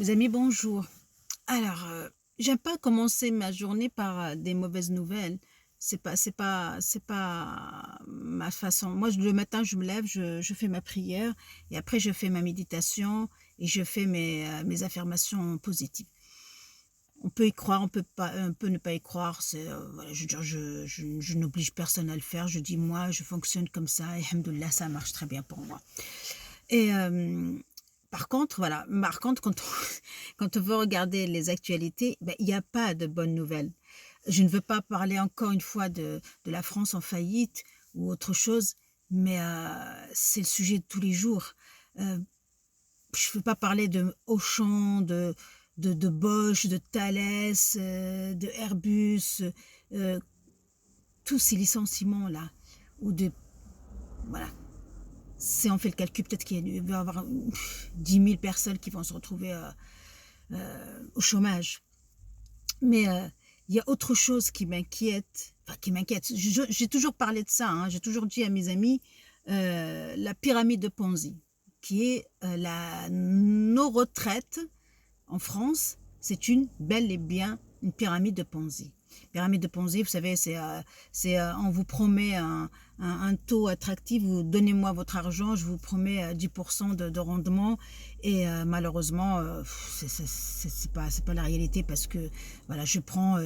Mes amis, bonjour. Alors, j'aime pas commencer ma journée par, des mauvaises nouvelles. C'est pas ma façon. Moi, le matin, je me lève, je fais ma prière et après je fais ma méditation et je fais mes affirmations positives. On peut y croire, on peut ne pas y croire, voilà, je veux dire, je n'oblige personne à le faire. Je dis: «Moi, je fonctionne comme ça et hamdoulillah, ça marche très bien pour moi». Et par contre, voilà, par contre, quand on quand on veut regarder les actualités, ben, il y a pas de bonnes nouvelles. Je ne veux pas parler encore une fois de la France en faillite ou autre chose, mais c'est le sujet de tous les jours. Heu, je ne veux pas parler de Auchan, de Bosch, de Thales, de Airbus, heu, tous ces licenciements-là ou de voilà. Si on fait le calcul, peut-être qu'il va y avoir 10 000 personnes qui vont se retrouver, au chômage. Mais, il y a autre chose qui m'inquiète, enfin qui m'inquiète. J'ai toujours parlé de ça, hein, j'ai toujours dit à mes amis, la pyramide de Ponzi, qui est, nos retraites en France, c'est une bel et bien une pyramide de Ponzi. Pyramide de Ponzi, vous savez, on vous promet un taux attractif, vous donnez-moi votre argent, je vous promets 10% de rendement et malheureusement, c'est pas la réalité parce que voilà, je prends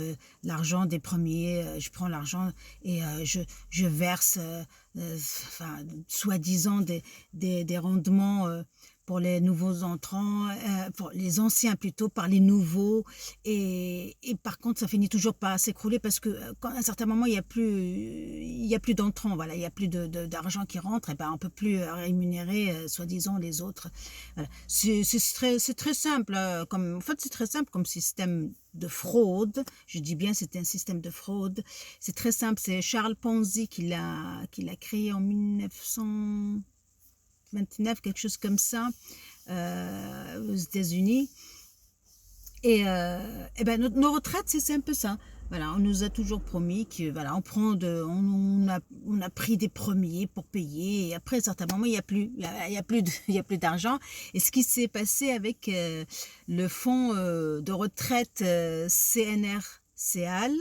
l'argent des premiers, je prends l'argent et je verse, enfin, soi-disant des rendements pour les nouveaux entrants, pour les anciens plutôt, par les nouveaux et par contre, ça finit toujours par s'écrouler parce que, quand à un certain moment, il y a plus d'entrants, voilà, il y a plus d'argent qui rentre et ben, on peut plus, rémunérer, soi-disant les autres. Voilà. C'est très simple, comme en fait, c'est très simple comme système de fraude. Je dis bien, c'est un système de fraude. C'est très simple, c'est Charles Ponzi qui l'a créé en 1929, quelque chose comme ça, aux États-Unis. Et ben, nos retraites, c'est un peu ça. Voilà, on nous a toujours promis que voilà, on a pris des premiers pour payer et après à un certain moment, il y a plus il y a plus d'argent et ce qui s'est passé avec, le fonds, de retraite, CNRCAL,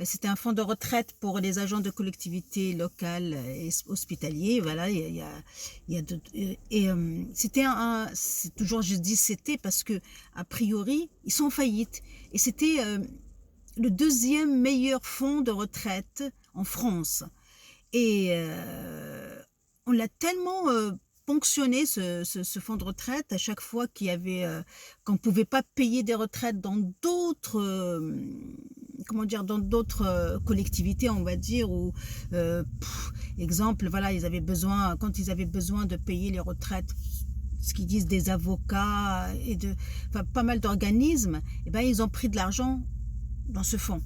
c'était un fonds de retraite pour les agents de collectivités locales et hospitaliers, voilà, il y a d'autres, c'était c'est toujours je dis «c'était» parce que a priori, ils sont en faillite et c'était, le deuxième meilleur fonds de retraite en France et on l'a tellement, ponctionné ce fonds de retraite à chaque fois qu'on ne pouvait pas payer des retraites dans d'autres, comment dire? Dans d'autres, collectivités, on va dire ou, exemple, voilà, quand ils avaient besoin de payer les retraites, ce qu'ils disent des avocats et enfin, pas mal d'organismes et ben, ils ont pris de l'argent dans ce fonds.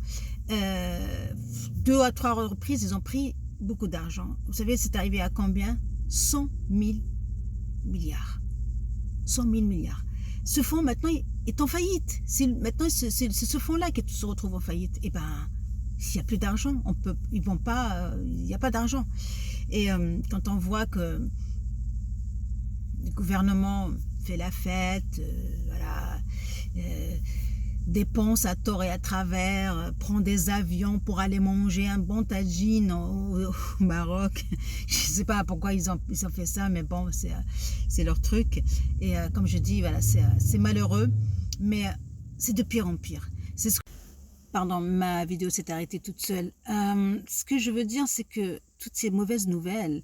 Heu, 2 à 3 reprises, ils ont pris beaucoup d'argent. Vous savez, c'est arrivé à combien? 100 000 milliards. 100 000 milliards. Ce fonds maintenant est en faillite. Maintenant c'est ce fonds-là qui se retrouve en faillite. Et ben, s'il y a plus d'argent, ils vont pas, il y a pas d'argent. Et quand on voit que le gouvernement fait la fête, voilà, heu, dépense à tort et à travers, prend des avions pour aller manger un bon tagine au Maroc. Je ne sais pas pourquoi ils ont fait ça, mais bon, c'est leur truc et comme je dis, voilà, c'est malheureux, mais c'est de pire en pire. Pardon, ma vidéo s'est arrêtée toute seule. Ce que je veux dire, c'est que toutes ces mauvaises nouvelles,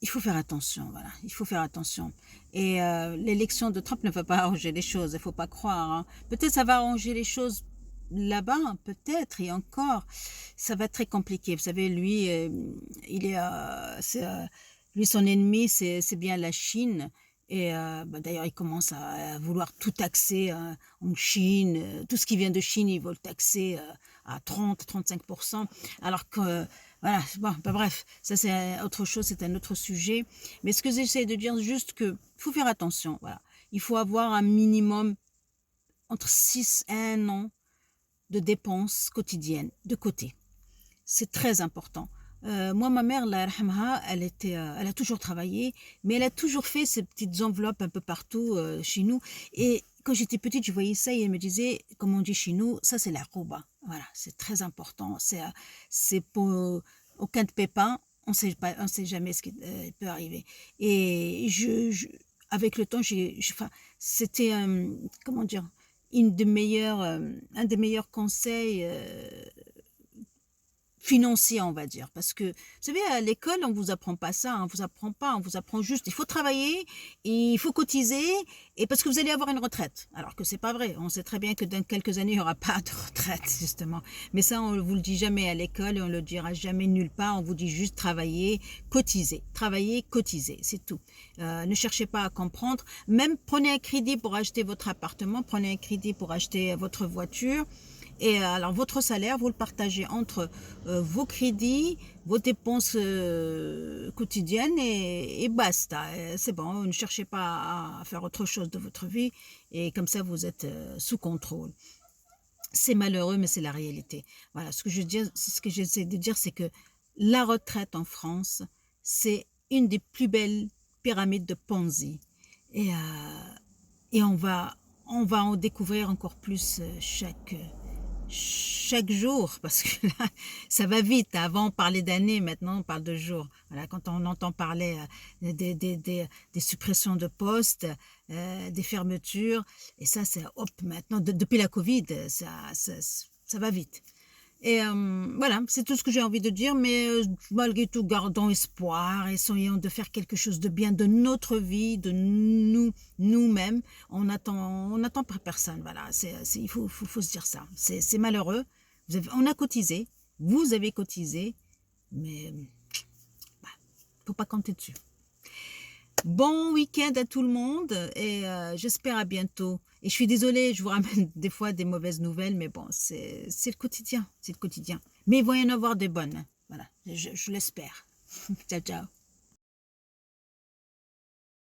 il faut faire attention, voilà, il faut faire attention et l'élection de Trump ne va pas arranger les choses, il faut pas croire, hein. Peut-être ça va arranger les choses là-bas, peut-être et encore, ça va être très compliqué. Vous savez, lui, il est, lui son ennemi, c'est bien la Chine et bah, d'ailleurs il commence à vouloir tout taxer, en Chine, tout ce qui vient de Chine, il veut le taxer, à 30-35 alors que voilà, bon, bah, bref, ça c'est autre chose, c'est un autre sujet. Mais ce que j'essaie de dire juste que faut faire attention, voilà. Il faut avoir un minimum entre 6 et 1 an de dépenses quotidiennes de côté. C'est très important. Moi, ma mère, Allah yarhamha, elle a toujours travaillé, mais elle a toujours fait ces petites enveloppes un peu partout chez nous. Et quand j'étais petite, je voyais ça et elle me disait, comme on dit chez nous, ça c'est la rouba. Voilà, c'est très important. C'est pour aucun de pépin. On sait jamais ce qui peut arriver. Et avec le temps, enfin, c'était, comment dire, un des meilleurs conseils financier, on va dire. Parce que, vous savez, à l'école, on vous apprend pas ça, on vous apprend pas, on vous apprend juste, il faut travailler, il faut cotiser, et parce que vous allez avoir une retraite. Alors que c'est pas vrai. On sait très bien que dans quelques années, il n'y aura pas de retraite, justement. Mais ça, on vous le dit jamais à l'école, et on le dira jamais nulle part. On vous dit juste travailler, cotiser, c'est tout. Ne cherchez pas à comprendre. Même prenez un crédit pour acheter votre appartement, prenez un crédit pour acheter votre voiture. Et alors, votre salaire, vous le partagez entre vos crédits, vos dépenses quotidiennes et basta. C'est bon, ne cherchez pas à faire autre chose de votre vie et comme ça, vous êtes sous contrôle. C'est malheureux, mais c'est la réalité. Voilà, ce que j'essaie de dire, c'est que la retraite en France, c'est une des plus belles pyramides de Ponzi. Et, et on va en découvrir encore plus chaque jour, parce que là, ça va vite. Avant, on parlait d'années, maintenant, on parle de jours. Voilà, quand on entend parler des suppressions de postes, des fermetures, et ça, c'est hop, maintenant, depuis la Covid, ça va vite. Et voilà, c'est tout ce que j'ai envie de dire, mais malgré tout, gardons espoir, essayons de faire quelque chose de bien de notre vie, de nous-mêmes. On n'attend pas personne, voilà. Il faut se dire ça. C'est malheureux. On a cotisé, vous avez cotisé, mais bah, faut pas compter dessus. Bon week-end à tout le monde et j'espère à bientôt. Et je suis désolée, je vous ramène des fois des mauvaises nouvelles, mais bon, c'est le quotidien, c'est le quotidien. Mais il va y en avoir des bonnes, hein. Voilà, je l'espère. Ciao, ciao.